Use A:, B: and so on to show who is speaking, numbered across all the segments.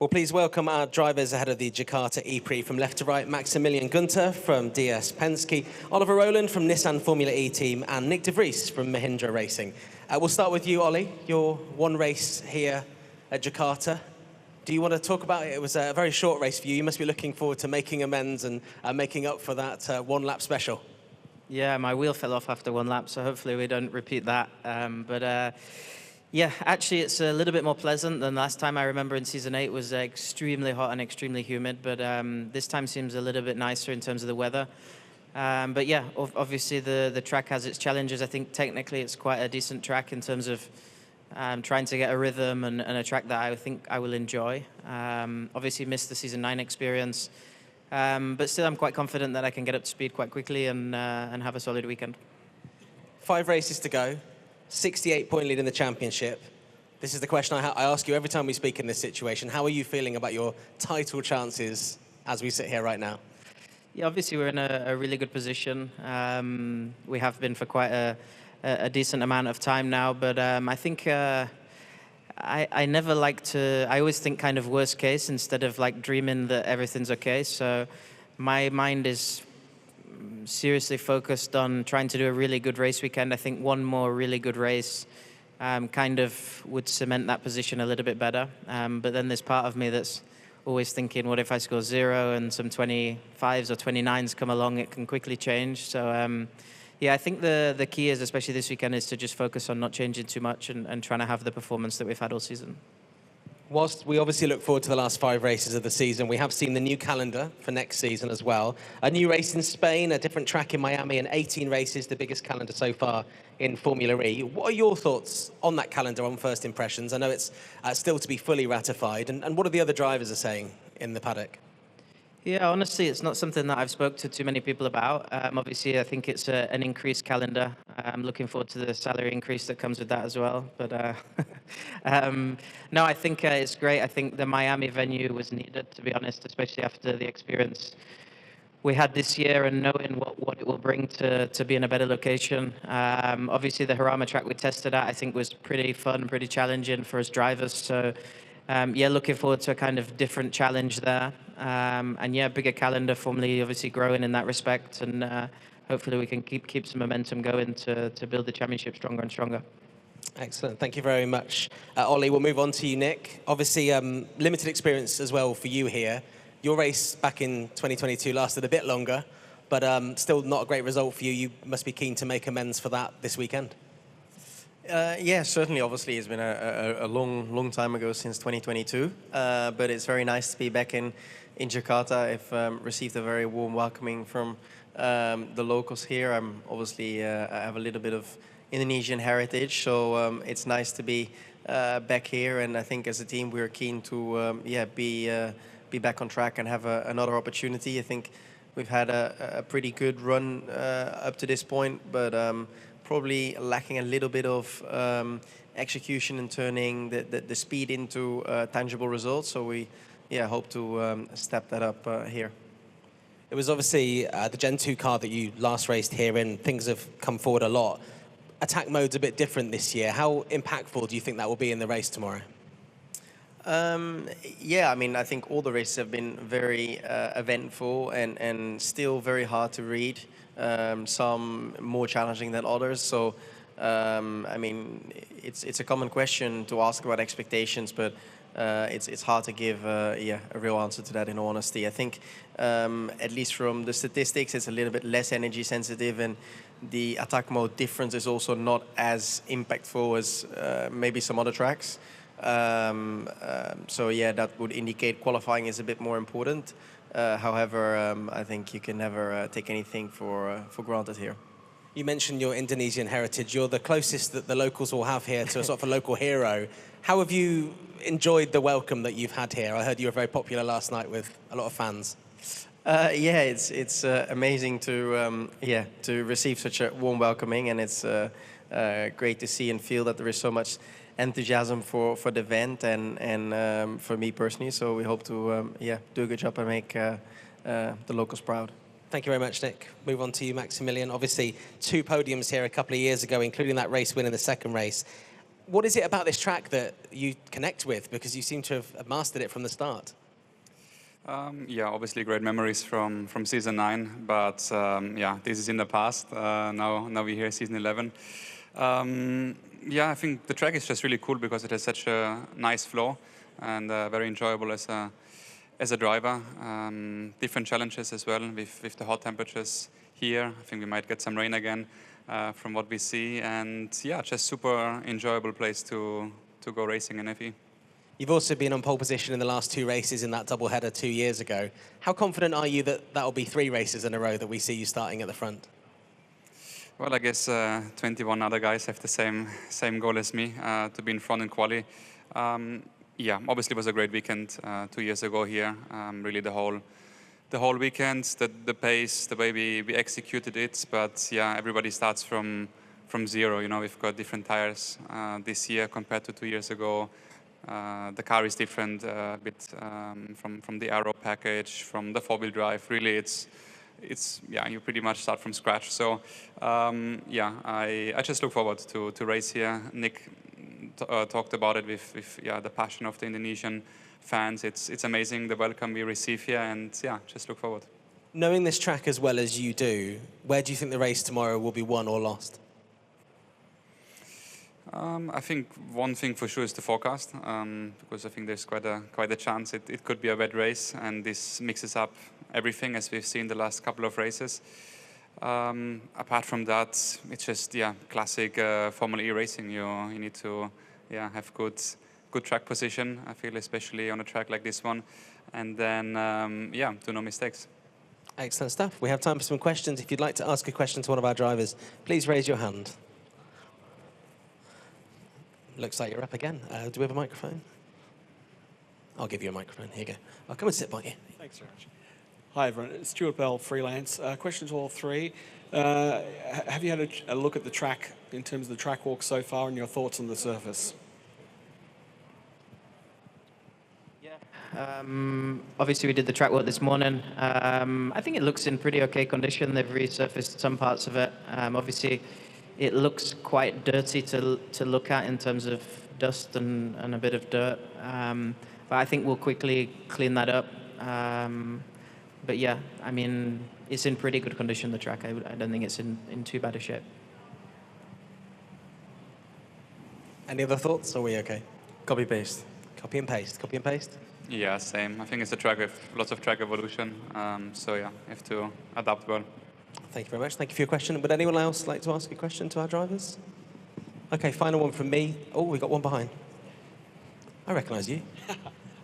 A: Well, please welcome our drivers ahead of the Jakarta E-Prix. From left to right, Maximilian Günther from DS Penske, Oliver Rowland from Nissan Formula E team, and Nyck de Vries from Mahindra Racing. We'll start with you, Ollie. Your one race here at Jakarta. Do you want to talk about it? It was a very short race for you. You must be looking forward to making amends and making up for that one-lap special.
B: Yeah, my wheel fell off after one lap, so hopefully we don't repeat that. Yeah, actually it's a little bit more pleasant than last time. I remember in Season 8 was extremely hot and extremely humid, but this time seems a little bit nicer in terms of the weather. But yeah, obviously the track has its challenges. I think technically it's quite a decent track in terms of trying to get a rhythm and a track that I think I will enjoy. Obviously missed the Season 9 experience, but still I'm quite confident that I can get up to speed quite quickly and have a solid weekend.
A: 5 races to go. 68-point lead in the championship. This is the question I ask you every time we speak in this situation. How are you feeling about your title chances as we sit here right now?
B: Yeah, obviously we're in a really good position. We have been for quite a decent amount of time now, but I think I never like to, I always think kind of worst case instead of like dreaming that everything's okay. So my mind is seriously focused on trying to do a really good race weekend. I think one more really good race kind of would cement that position a little bit better. But then there's part of me that's always thinking, what if I score 0 and some 25s or 29s come along? It can quickly change. So yeah, I think the key is, especially this weekend, is to just focus on not changing too much and trying to have the performance that we've had all season.
A: Whilst we obviously look forward to the last 5 races of the season, we have seen the new calendar for next season as well. A new race in Spain, a different track in Miami, and 18 races, the biggest calendar so far in Formula E. What are your thoughts on that calendar, on first impressions? I know it's still to be fully ratified, and what are the other drivers are saying in the paddock?
B: Yeah, honestly, it's not something that I've spoke to too many people about. Obviously, I think it's an increased calendar. I'm looking forward to the salary increase that comes with that as well. But no, I think it's great. I think the Miami venue was needed, to be honest, especially after the experience we had this year and knowing what it will bring to be in a better location. Obviously, the Jarama track we tested at, I think, was pretty fun, pretty challenging for us drivers. So yeah, looking forward to a kind of different challenge there. And yeah, bigger calendar, formally obviously growing in that respect. And hopefully we can keep some momentum going to build the championship stronger and stronger.
A: Excellent. Thank you very much. Ollie, we'll move on to you, Nyck. Obviously, limited experience as well for you here. Your race back in 2022 lasted a bit longer, but still not a great result for you. You must be keen to make amends for that this weekend.
C: Yeah, certainly. Obviously, it's been a long time ago since 2022, but it's very nice to be back in Jakarta. I've received a very warm welcoming from the locals here. I have a little bit of Indonesian heritage, so it's nice to be back here. And I think as a team, we're keen to be back on track and have another opportunity. I think we've had a pretty good run up to this point, but probably lacking a little bit of execution and turning the speed into tangible results. So we hope to step that up here.
A: It was obviously the Gen 2 car that you last raced here in. Things have come forward a lot. Attack mode's a bit different this year. How impactful do you think that will be in the race tomorrow?
C: Yeah, I mean, I think all the races have been very eventful and still very hard to read. Some more challenging than others. So, I mean, it's a common question to ask about expectations, but it's hard to give a real answer to that in all honesty. I think, at least from the statistics, it's a little bit less energy sensitive, and the attack mode difference is also not as impactful as maybe some other tracks. So yeah, that would indicate qualifying is a bit more important. However, I think you can never take anything for granted here.
A: You mentioned your Indonesian heritage. You're the closest that the locals will have here to a sort of a local hero. How have you enjoyed the welcome that you've had here? I heard you were very popular last night with a lot of fans.
C: Yeah, it's amazing to receive such a warm welcoming, and it's great to see and feel that there is so much enthusiasm for the event and for me personally. So we hope to do a good job and make the locals proud.
A: Thank you very much, Nyck. Move on to you, Maximilian. Obviously, 2 podiums here a couple of years ago, including that race win in the second race. What is it about this track that you connect with? Because you seem to have mastered it from the start.
D: Yeah, obviously great memories from season 9, but yeah, this is in the past. Now we're here, season 11. Yeah, I think the track is just really cool because it has such a nice flow and very enjoyable as a driver. Different challenges as well with the hot temperatures here. I think we might get some rain again from what we see, and yeah, just super enjoyable place to go racing in FE.
A: You've also been on pole position in the last 2 races in that doubleheader 2 years ago. How confident are you that that'll be 3 races in a row that we see you starting at the front?
D: Well, I guess 21 other guys have the same goal as me, to be in front in quali. Yeah, obviously it was a great weekend 2 years ago here. Really the whole weekend, the pace, the way we executed it. But yeah, everybody starts from 0. You know, we've got different tires this year compared to 2 years ago. The car is different a bit from the aero package, from the 4-wheel drive. Really, it's yeah, you pretty much start from scratch. So yeah, I just look forward to race here. Nyck talked about it with yeah, the passion of the Indonesian fans. It's amazing the welcome we receive here, and yeah, just look forward.
A: Knowing this track as well as you do, where do you think the race tomorrow will be won or lost?
D: I think one thing for sure is the forecast, because I think there's quite a chance it could be a wet race, and this mixes up everything as we've seen the last couple of races. Apart from that, it's just yeah, classic Formula E racing. You need to yeah, have good track position. I feel especially on a track like this one, and then yeah, do no mistakes.
A: Excellent stuff. We have time for some questions. If you'd like to ask a question to one of our drivers, please raise your hand. Looks like you're up again. Do we have a microphone? I'll give you a microphone. Here you go. I'll come and sit by you.
E: Thanks very much. Hi, everyone. It's Stuart Bell, freelance. Question to all 3. Have you had a look at the track in terms of the track walk so far and your thoughts on the surface?
B: Yeah. Obviously, we did the track walk this morning. I think it looks in pretty okay condition. They've resurfaced some parts of it. Obviously, it looks quite dirty to look at in terms of dust and a bit of dirt. But I think we'll quickly clean that up. But yeah, I mean, it's in pretty good condition, the track. I don't think it's in too bad a shape.
A: Any other thoughts, or are we okay?
C: Copy paste.
A: Copy and paste, copy and paste.
D: Yeah, same. I think it's a track with lots of track evolution. So yeah, you have to adapt well.
A: Thank you very much. Thank you for your question. Would anyone else like to ask a question to our drivers? Okay, final one from me. Oh, we got one behind. I recognise you.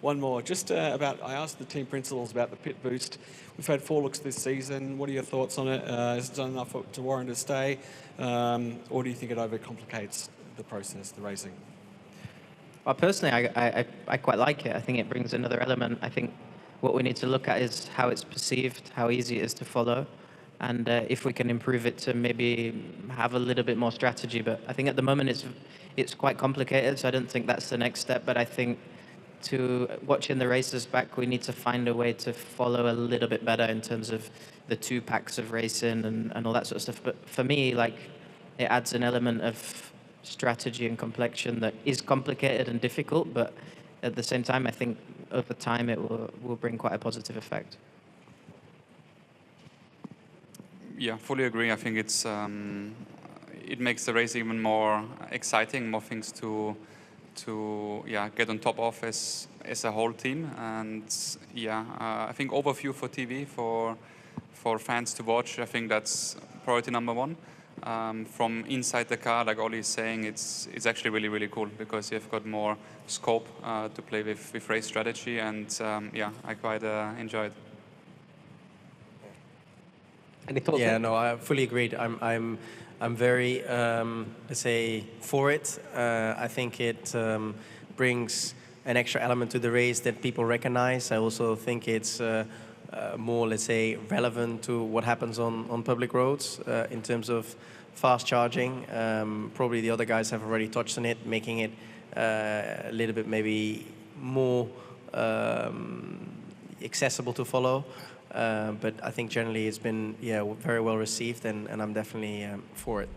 E: One more. Just about, I asked the team principals about the pit boost. We've had 4 looks this season. What are your thoughts on it? Is it done enough to warrant a stay? Or do you think it overcomplicates the process, the racing?
B: Well, personally, I quite like it. I think it brings another element. I think what we need to look at is how it's perceived, how easy it is to follow, and if we can improve it to maybe have a little bit more strategy. But I think at the moment it's quite complicated, so I don't think that's the next step. But I think to watching the races back, we need to find a way to follow a little bit better in terms of the 2 packs of racing and all that sort of stuff. But for me, like, it adds an element of strategy and complexion that is complicated and difficult, but at the same time, I think over time it will bring quite a positive effect.
D: Yeah, fully agree. I think it's it makes the race even more exciting, more things to yeah, get on top of as a whole team. And yeah, I think overview for TV for fans to watch, I think that's priority number 1. From inside the car, like Oli is saying, it's actually really cool because you've got more scope to play with race strategy, and yeah, I quite enjoy it.
A: Any thoughts?
C: Yeah, no, I fully agreed. I'm very, let's say, for it. I think it brings an extra element to the race that people recognize. I also think it's more, let's say, relevant to what happens on public roads in terms of fast charging. Probably the other guys have already touched on it, making it a little bit maybe more accessible to follow. But I think generally it's been very well received, and I'm definitely for it.